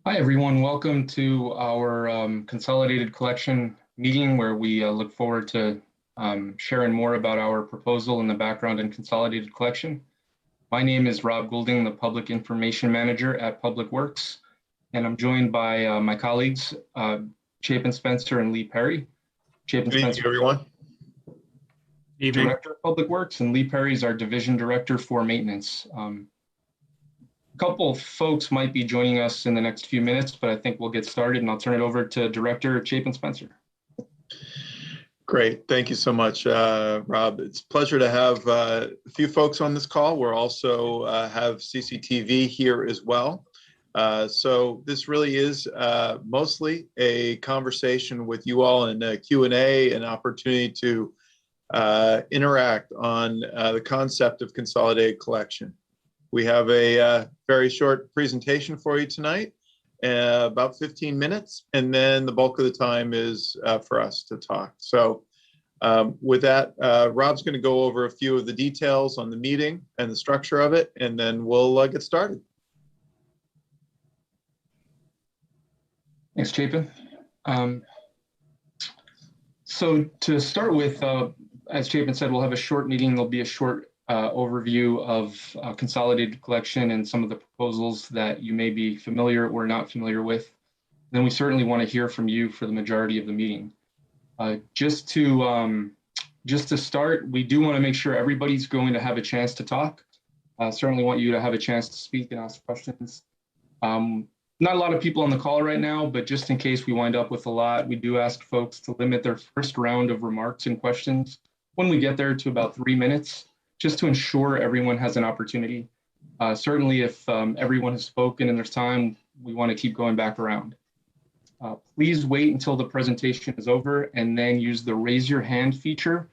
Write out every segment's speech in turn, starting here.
Hi, everyone. Welcome to our Consolidated Collection meeting where we look forward to sharing more about our proposal and the background in Consolidated Collection. My name is Rob Goulding, the Public Information Manager at Public Works, and I'm joined by my colleagues, Chapin Spencer and Lee Perry. Chapin Spencer, everyone. Evening. Director of Public Works, and Lee Perry is our Division Director for Maintenance. A couple folks might be joining us in the next few minutes, but I think we'll get started and I'll turn it over to Director Chapin Spencer. Great. Thank you so much, Rob. It's a pleasure to have a few folks on this call. We're also have CCTV here as well. So this really is mostly a conversation with you all and a Q&A, an opportunity to interact on the concept of consolidated collection. We have a very short presentation for you tonight, about 15 minutes, and then the bulk of the time is for us to talk. So with that, Rob's going to go over a few of the details on the meeting and the structure of it, and then we'll get started. Thanks, Chapin. So to start with, as Chapin said, we'll have a short meeting. There'll be a short overview of Consolidated Collection and some of the proposals that you may be familiar or not familiar with. Then we certainly want to hear from you for the majority of the meeting. Just to start, we do want to make sure everybody's going to have a chance to talk. Certainly want you to have a chance to speak and ask questions. Not a lot of people on the call right now, but just in case we wind up with a lot, we do ask folks to limit their first round of remarks and questions when we get there to about 3 minutes, just to ensure everyone has an opportunity. Certainly if everyone has spoken and there's time, we want to keep going back around. Please wait until the presentation is over and then use the raise your hand feature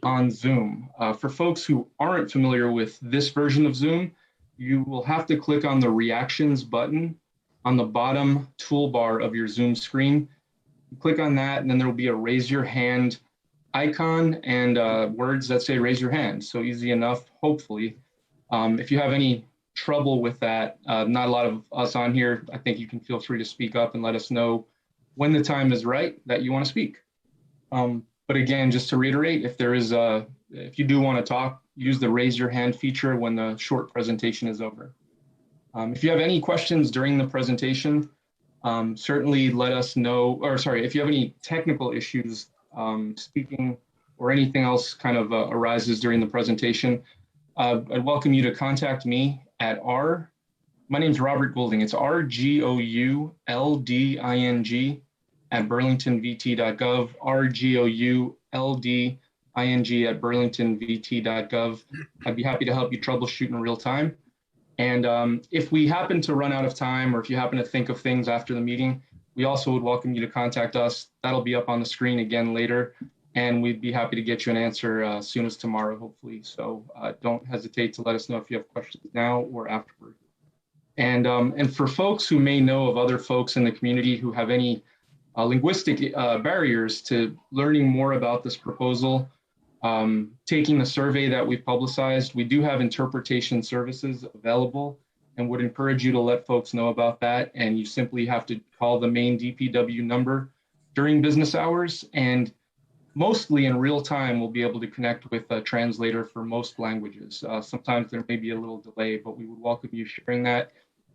on Zoom. For folks who aren't familiar with this version of Zoom, you will have to click on the reactions button on the bottom toolbar of your Zoom screen. Click on that and then there will be a raise your hand icon and words that say raise your hand. So easy enough, hopefully. If you have any trouble with that, not a lot of us on here, I think you can feel free to speak up and let us know when the time is right that you want to speak. But again, just to reiterate, if you do want to talk, use the raise your hand feature when the short presentation is over. If you have any questions during the presentation, certainly let us know, or sorry, if you have any technical issues speaking or anything else kind of arises during the presentation, I'd welcome you to contact me at my name's Robert Goulding. It's RGOULDING at burlingtonvt.gov, RGOULDING at burlingtonvt.gov. I'd be happy to help you troubleshoot in real time. And if we happen to run out of time, or if you happen to think of things after the meeting, we also would welcome you to contact us. That'll be up on the screen again later, and we'd be happy to get you an answer as soon as tomorrow, hopefully. So don't hesitate to let us know if you have questions now or afterward. And for folks who may know of other folks in the community who have any linguistic barriers to learning more about this proposal, taking the survey that we've publicized, we do have interpretation services available and would encourage you to let folks know about that. And you simply have to call the main DPW number during business hours. And mostly in real time, we'll be able to connect with a translator for most languages. Sometimes there may be a little delay, but we would welcome you sharing that.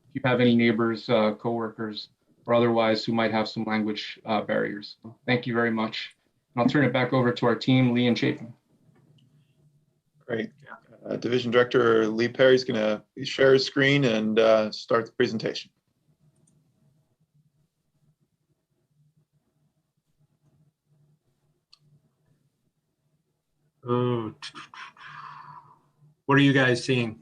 If you have any neighbors, coworkers, or otherwise who might have some language barriers. So thank you very much. And I'll turn it back over to our team, Lee and Chapin. Great. Division Director Lee Perry is going to share his screen and start the presentation. Oh, what are you guys seeing?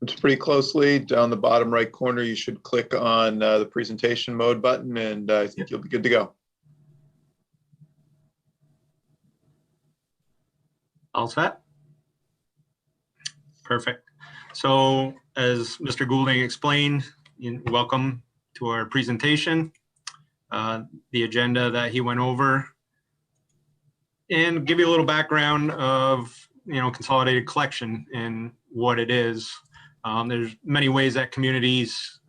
It's pretty closely down the bottom right corner. You should click on the presentation mode button, and I think you'll be good to go. All set? Perfect. So as Mr. Goulding explained, welcome to our presentation, the agenda that he went over, and give you a little background of Consolidated Collection and what it is. There's many ways that communities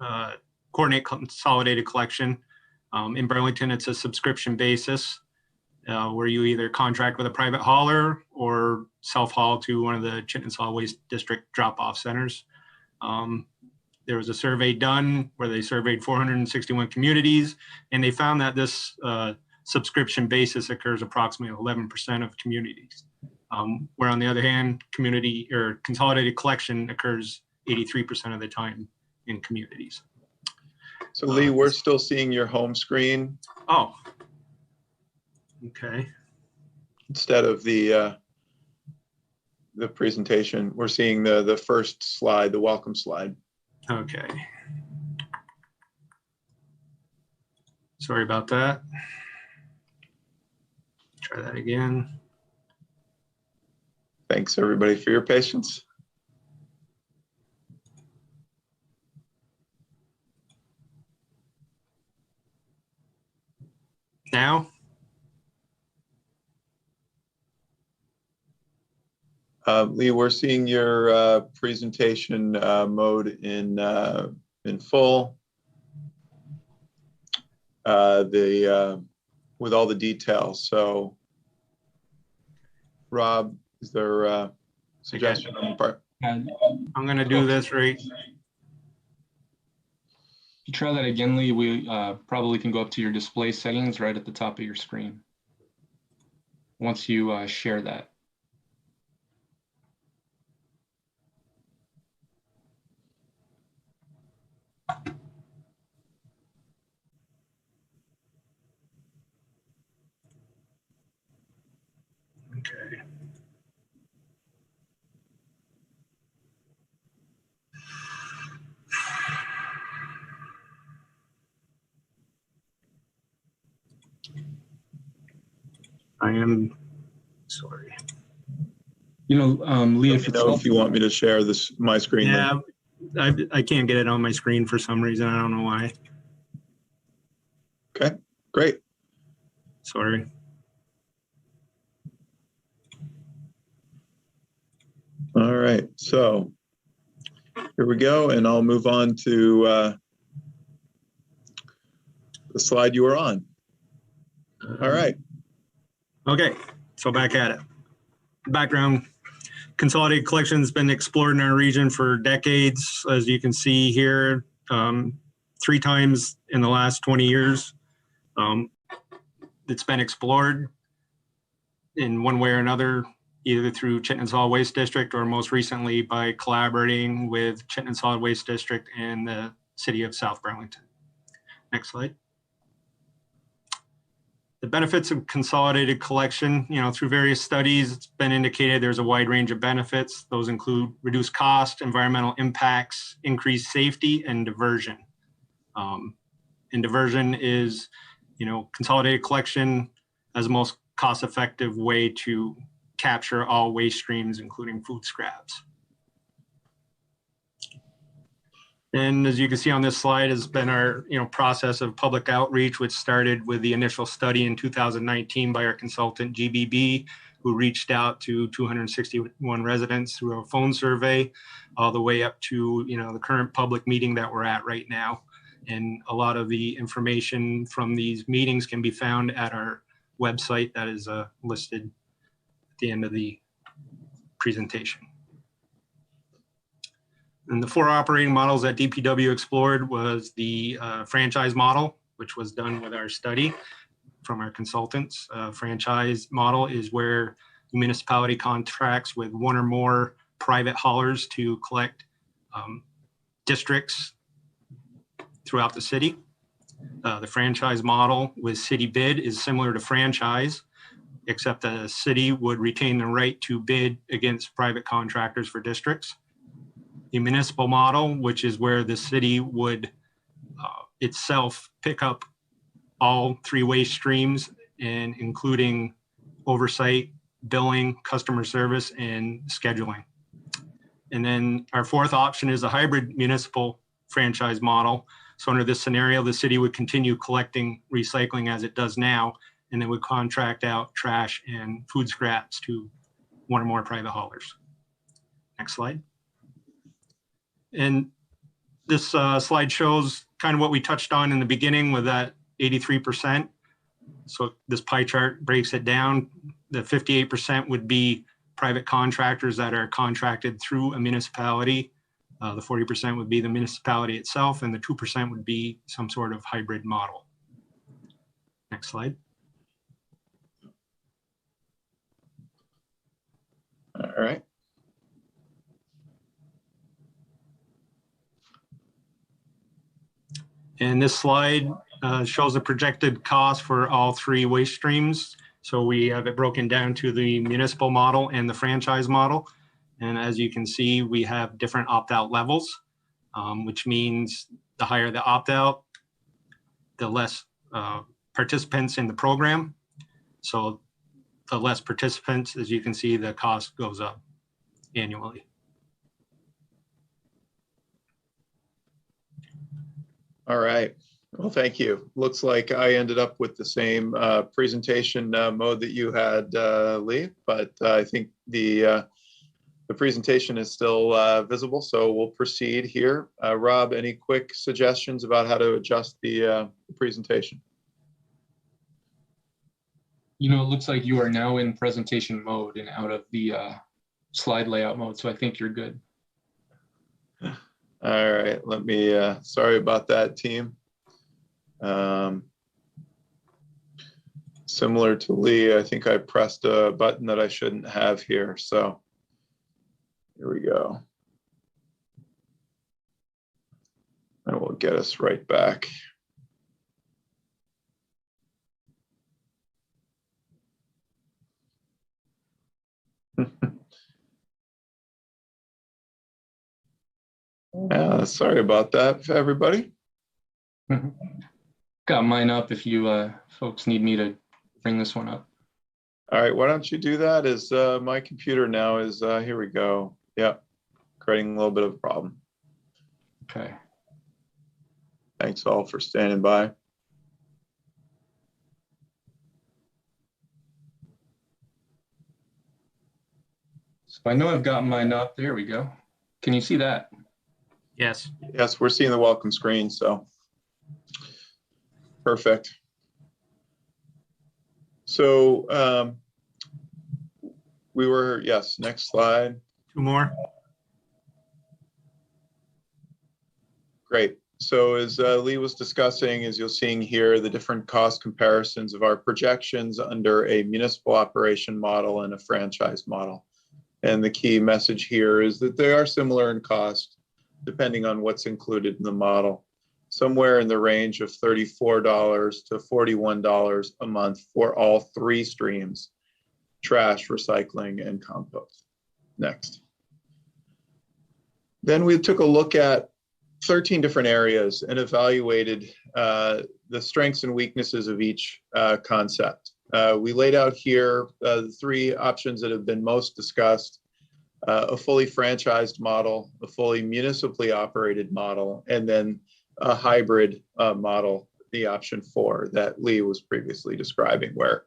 coordinate consolidated collection. In Burlington, it's a subscription basis where you either contract with a private hauler or self-haul to one of the Chittenden Solid Waste District drop-off centers. There was a survey done where they surveyed 461 communities, and they found that this subscription basis occurs approximately 11% of communities. Where on the other hand, community or consolidated collection occurs 83% of the time in communities. So Lee, we're still seeing your home screen. Oh, okay. Instead of the presentation, we're seeing the first slide, the welcome slide. Okay. Sorry about that. Try that again. Thanks everybody for your patience. Now? Lee, we're seeing your presentation mode in full. With all the details. So, Rob, is there a suggestion on your part? I'm going to do this right. You try that again, Lee. We probably can go up to your display settings right at the top of your screen once you share that. Okay. I am sorry. You know, Lee, if If you want me to share my screen. Yeah, I can't get it on my screen for some reason. I don't know why. Okay, great. Sorry. All right, so here we go, and I'll move on to the slide you were on. All right. Okay, so back at it. Background, consolidated collection has been explored in our region for decades. As you can see here, 3 times in the last 20 years. It's been explored in one way or another, either through Chittenden Solid Waste District or most recently by collaborating with Chittenden Solid Waste District and the city of South Burlington. Next slide. The benefits of consolidated collection, through various studies, it's been indicated there's a wide range of benefits. Those include reduced cost, environmental impacts, increased safety, and diversion. And diversion is, consolidated collection as the most cost-effective way to capture all waste streams, including food scraps. And as you can see on this slide has been our process of public outreach, which started with the initial study in 2019 by our consultant GBB, who reached out to 261 residents through a phone survey, all the way up to the current public meeting that we're at right now. And a lot of the information from these meetings can be found at our website that is listed at the end of the presentation. And the 4 operating models that DPW explored was the franchise model, which was done with our study from our consultants. Franchise model is where the municipality contracts with 1 or more private haulers to collect districts throughout the city. The franchise model with city bid is similar to franchise, except the city would retain the right to bid against private contractors for districts. The municipal model, which is where the city would itself pick up all 3 waste streams, and including oversight, billing, customer service, and scheduling. And then our 4th option is a hybrid municipal franchise model. So under this scenario, the city would continue collecting recycling as it does now, and then would contract out trash and food scraps to 1 or more private haulers. Next slide. And this slide shows kind of what we touched on in the beginning with that 83%. So this pie chart breaks it down. The 58% would be private contractors that are contracted through a municipality. The 40% would be the municipality itself, and the 2% would be some sort of hybrid model. Next slide. All right. And this slide shows the projected cost for all three waste streams. So we have it broken down to the municipal model and the franchise model. And as you can see, we have different opt-out levels, which means the higher the opt-out, the less participants in the program. So the less participants, as you can see, the cost goes up annually. All right. Well, thank you. Looks like I ended up with the same presentation mode that you had, Lee, but I think the presentation is still visible, so we'll proceed here. Rob, any quick suggestions about how to adjust the presentation? You know, it looks like you are now in presentation mode and out of the slide layout mode, so I think you're good. All right, let me, sorry about that, team. Similar to Lee, I think I pressed a button that I shouldn't have here, so here we go. And we'll get us right back. Sorry about that, everybody. Got mine up if you folks need me to bring this one up. All right, why don't you do that? Is my computer now is, here we go. Yeah, creating a little bit of a problem. Okay. Thanks all for standing by. So I know I've got mine up. There we go. Can you see that? Yes. Yes, we're seeing the welcome screen, so perfect. So we were, yes, next slide. Two more. Great. So as Lee was discussing, as you're seeing here, the different cost comparisons of our projections under a municipal operation model and a franchise model. And the key message here is that they are similar in cost, depending on what's included in the model, somewhere in the range of $34 to $41 a month for all three streams: trash, recycling, and compost. Next. Then we took a look at 13 different areas and evaluated the strengths and weaknesses of each concept. We laid out here the three options that have been most discussed: a fully franchised model, a fully municipally operated model, and then a hybrid model, the option 4 that Lee was previously describing, where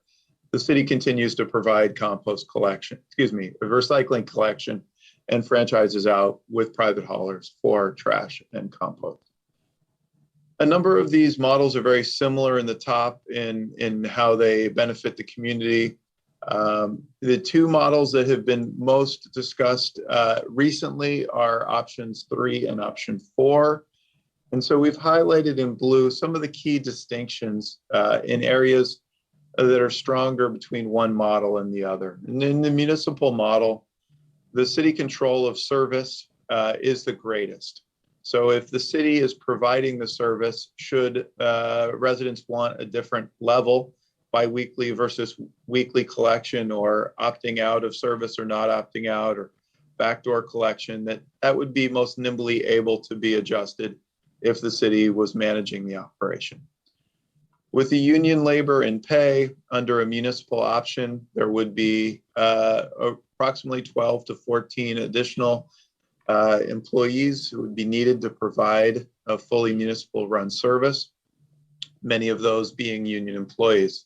the city continues to provide compost collection, recycling collection, and franchises out with private haulers for trash and compost. A number of these models are very similar in the top in how they benefit the community. The two models that have been most discussed recently are options 3 and option 4. And so we've highlighted in blue some of the key distinctions in areas that are stronger between one model and the other. And in the municipal model, the city control of service is the greatest. So if the city is providing the service, should residents want a different level, biweekly versus weekly collection, or opting out of service or not opting out, or backdoor collection, that would be most nimbly able to be adjusted if the city was managing the operation. With the union labor and pay under a municipal option, there would be approximately 12 to 14 additional employees who would be needed to provide a fully municipal run service, many of those being union employees.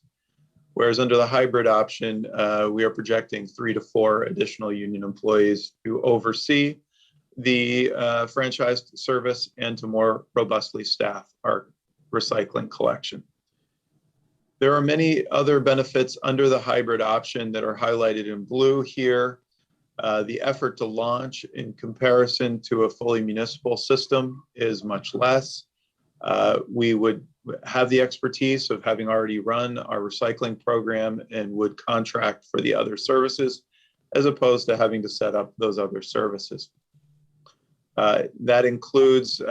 Whereas under the hybrid option, we are projecting 3 to 4 additional union employees to oversee the franchised service and to more robustly staff our recycling collection. There are many other benefits under the hybrid option that are highlighted in blue here. The effort to launch in comparison to a fully municipal system is much less. We would have the expertise of having already run our recycling program and would contract for the other services as opposed to having to set up those other services. That includes,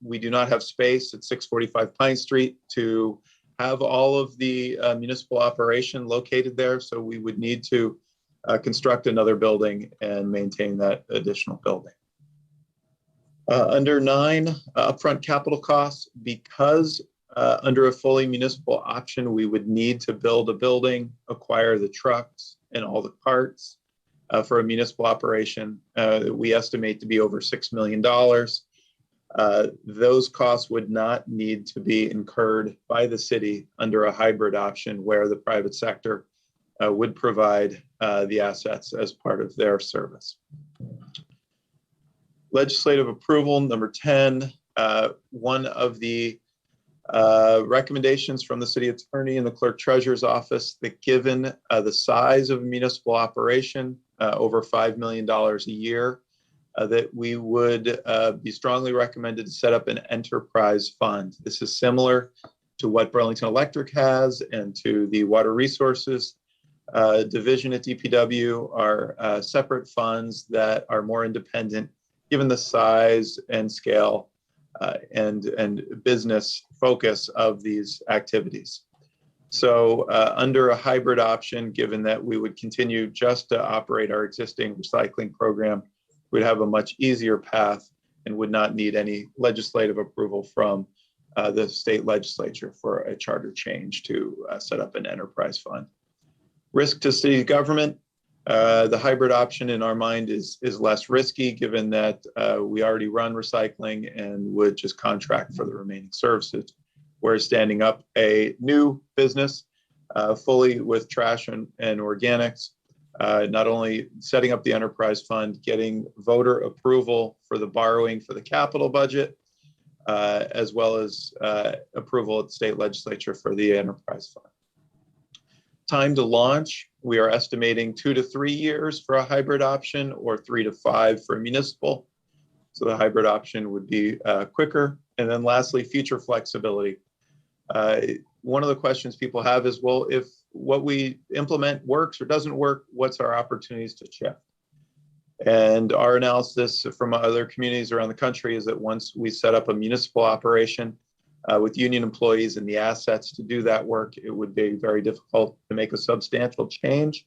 we do not have space at 645 Pine Street to have all of the municipal operation located there. So we would need to construct another building and maintain that additional building. Under 9, upfront capital costs, because under a fully municipal option, we would need to build a building, acquire the trucks and all the parts for a municipal operation. We estimate to be over $6 million. Those costs would not need to be incurred by the city under a hybrid option where the private sector would provide the assets as part of their service. Legislative approval, number 10. One of the recommendations from the city attorney and the clerk treasurer's office that given the size of a municipal operation, over $5 million a year, that we would be strongly recommended to set up an enterprise fund. This is similar to what Burlington Electric has and to the water resources division at DPW are separate funds that are more independent given the size and scale and business focus of these activities. So under a hybrid option, given that we would continue just to operate our existing recycling program, we'd have a much easier path and would not need any legislative approval from the state legislature for a charter change to set up an enterprise fund. Risk to city government, the hybrid option in our mind is less risky given that we already run recycling and would just contract for the remaining services. Whereas standing up a new business fully with trash and organics, not only setting up the enterprise fund, getting voter approval for the borrowing for the capital budget, as well as approval at the state legislature for the enterprise fund. Time to launch, we are estimating 2 to 3 years for a hybrid option or 3 to 5 for a municipal. So the hybrid option would be quicker. And then lastly, future flexibility. One of the questions people have is, well, if what we implement works or doesn't work, what's our opportunities to shift? And our analysis from other communities around the country is that once we set up a municipal operation with union employees and the assets to do that work, it would be very difficult to make a substantial change.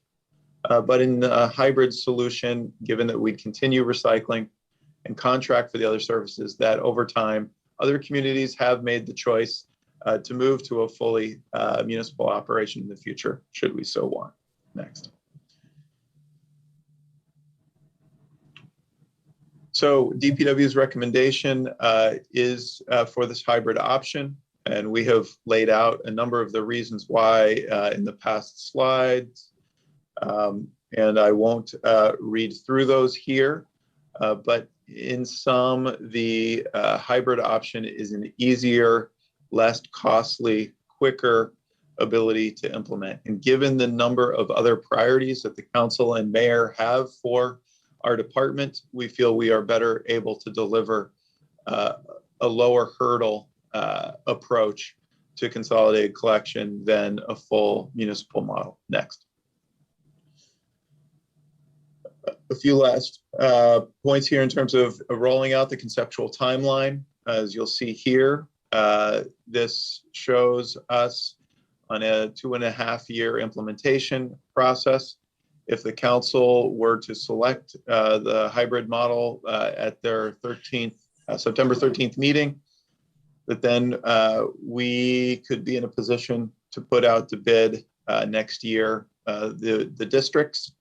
But in a hybrid solution, given that we continue recycling and contract for the other services, that over time, other communities have made the choice to move to a fully municipal operation in the future, should we so want. Next. So DPW's recommendation is for this hybrid option, and we have laid out a number of the reasons why in the past slides, and I won't read through those here, but in sum, the hybrid option is an easier, less costly, quicker ability to implement. And given the number of other priorities that the council and mayor have for our department, we feel we are better able to deliver a lower hurdle approach to consolidated collection than a full municipal model. Next. A few last points here in terms of rolling out the conceptual timeline. As you'll see here, this shows us on a 2.5-year implementation process. If the council were to select the hybrid model at their September 13th meeting, that then we could be in a position to put out to bid next year the districts,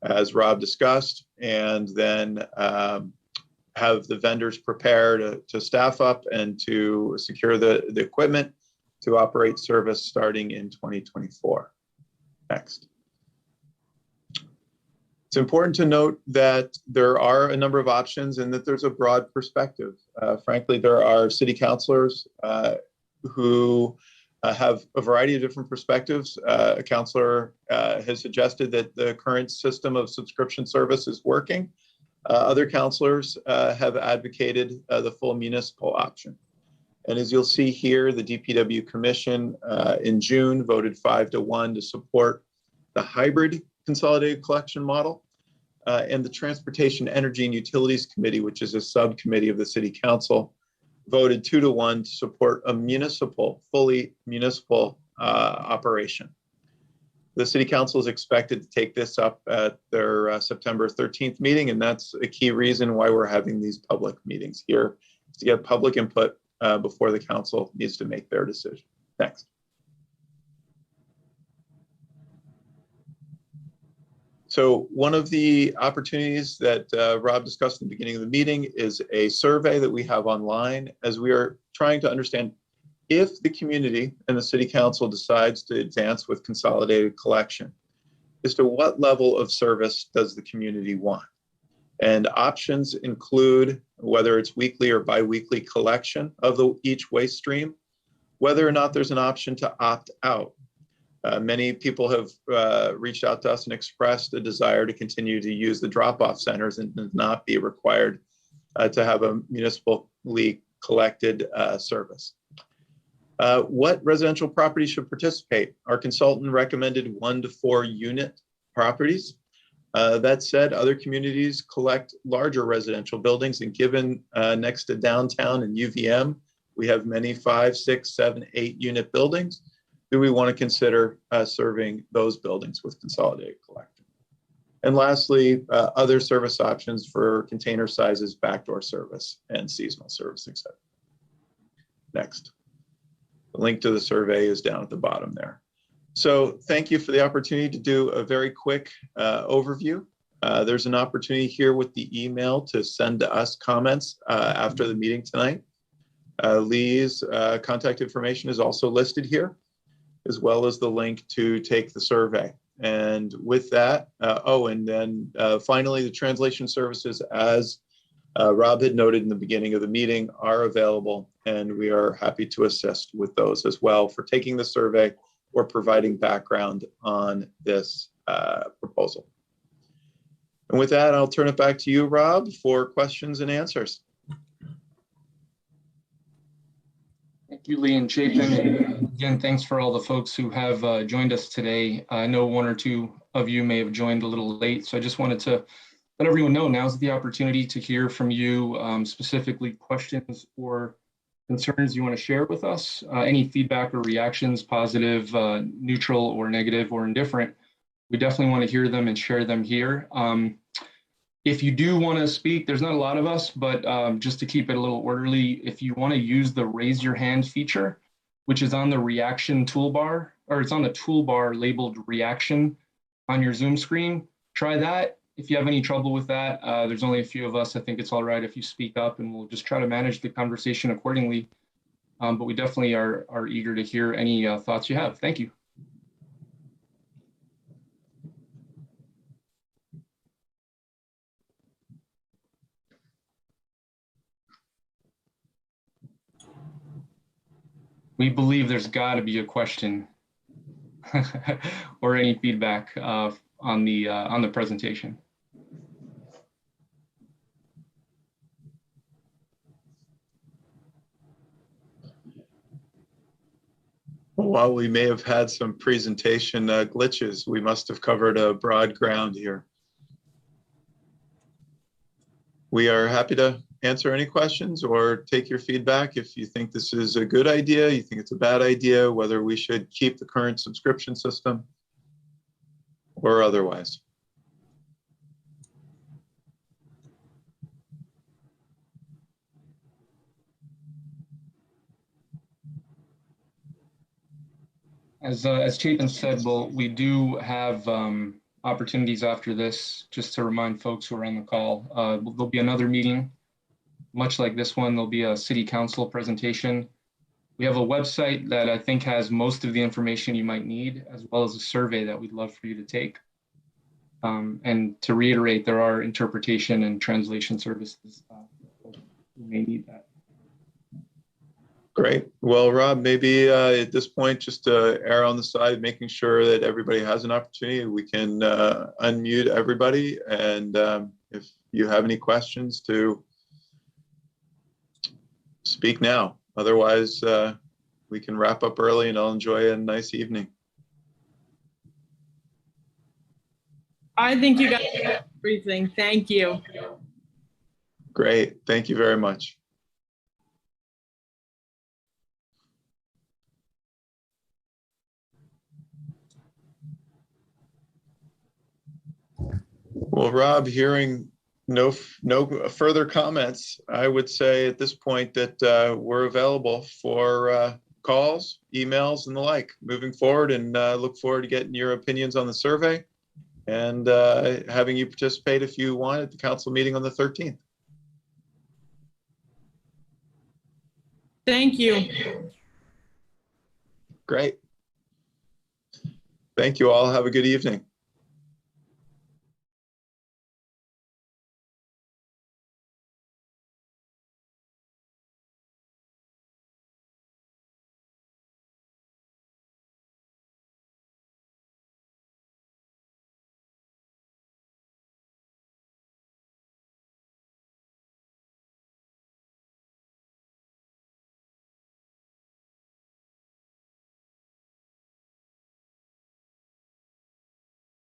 as Rob discussed, and then have the vendors prepare to staff up and to secure the equipment to operate service starting in 2024. Next. It's important to note that there are a number of options and that there's a broad perspective. Frankly, there are city councilors who have a variety of different perspectives. A councilor has suggested that the current system of subscription service is working. Other councilors have advocated the full municipal option. And as you'll see here, the DPW Commission in June voted 5-1 to support the hybrid consolidated collection model. And the Transportation, Energy, and Utilities Committee, which is a subcommittee of the City Council, voted 2-1 to support a fully municipal operation. The City Council is expected to take this up at their September 13th meeting, and that's a key reason why we're having these public meetings here, to get public input before the council needs to make their decision. Next. So one of the opportunities that Rob discussed in the beginning of the meeting is a survey that we have online, as we are trying to understand if the community and the City Council decides to advance with consolidated collection, as to what level of service does the community want. And options include whether it's weekly or biweekly collection of each waste stream, whether or not there's an option to opt out. Many people have reached out to us and expressed a desire to continue to use the drop-off centers and not be required to have a municipally collected service. What residential properties should participate? Our consultant recommended 1 to 4 unit properties. That said, other communities collect larger residential buildings, and given next to downtown and UVM, we have many 5, 6, 7, 8 unit buildings. Do we want to consider serving those buildings with consolidated collection? And lastly, other service options for container sizes, backdoor service, and seasonal service, etc. Next. The link to the survey is down at the bottom there. So thank you for the opportunity to do a very quick overview. There's an opportunity here with the email to send to us comments after the meeting tonight. Lee's contact information is also listed here, as well as the link to take the survey. And with that, and then finally, the translation services, as Rob had noted in the beginning of the meeting, are available, and we are happy to assist with those as well for taking the survey or providing background on this proposal. And with that, I'll turn it back to you, Rob, for questions and answers. Thank you, Lee and Chapin. And again, thanks for all the folks who have joined us today. I know 1 or 2 of you may have joined a little late, so I just wanted to let everyone know now's the opportunity to hear from you, specifically questions or concerns you want to share with us. Any feedback or reactions, positive, neutral, or negative, or indifferent, we definitely want to hear them and share them here. If you do want to speak, there's not a lot of us, but just to keep it a little orderly, if you want to use the raise your hand feature, which is on the reaction toolbar, or it's on the toolbar labeled reaction on your Zoom screen, try that. If you have any trouble with that, there's only a few of us. I think it's all right if you speak up, and we'll just try to manage the conversation accordingly. But we definitely are eager to hear any thoughts you have. Thank you. We believe there's got to be a question or any feedback on the presentation. While we may have had some presentation glitches, we must have covered a broad ground here. We are happy to answer any questions or take your feedback if you think this is a good idea, you think it's a bad idea, whether we should keep the current subscription system or otherwise. As Chapin said, we do have opportunities after this, just to remind folks who are on the call. There'll be another meeting, much like this one. There'll be a city council presentation. We have a website that I think has most of the information you might need, as well as a survey that we'd love for you to take. And to reiterate, there are interpretation and translation services. You may need that. Great. Well, Rob, maybe at this point, just to err on the side, making sure that everybody has an opportunity, we can unmute everybody. And if you have any questions, to speak now. Otherwise, we can wrap up early and I'll enjoy a nice evening. I think you got everything. Thank you. Great. Thank you very much. Well, Rob, hearing no further comments, I would say at this point that we're available for calls, emails, and the like moving forward, and look forward to getting your opinions on the survey and having you participate if you want at the council meeting on the 13th. Thank you. Great. Thank you all. Have a good evening.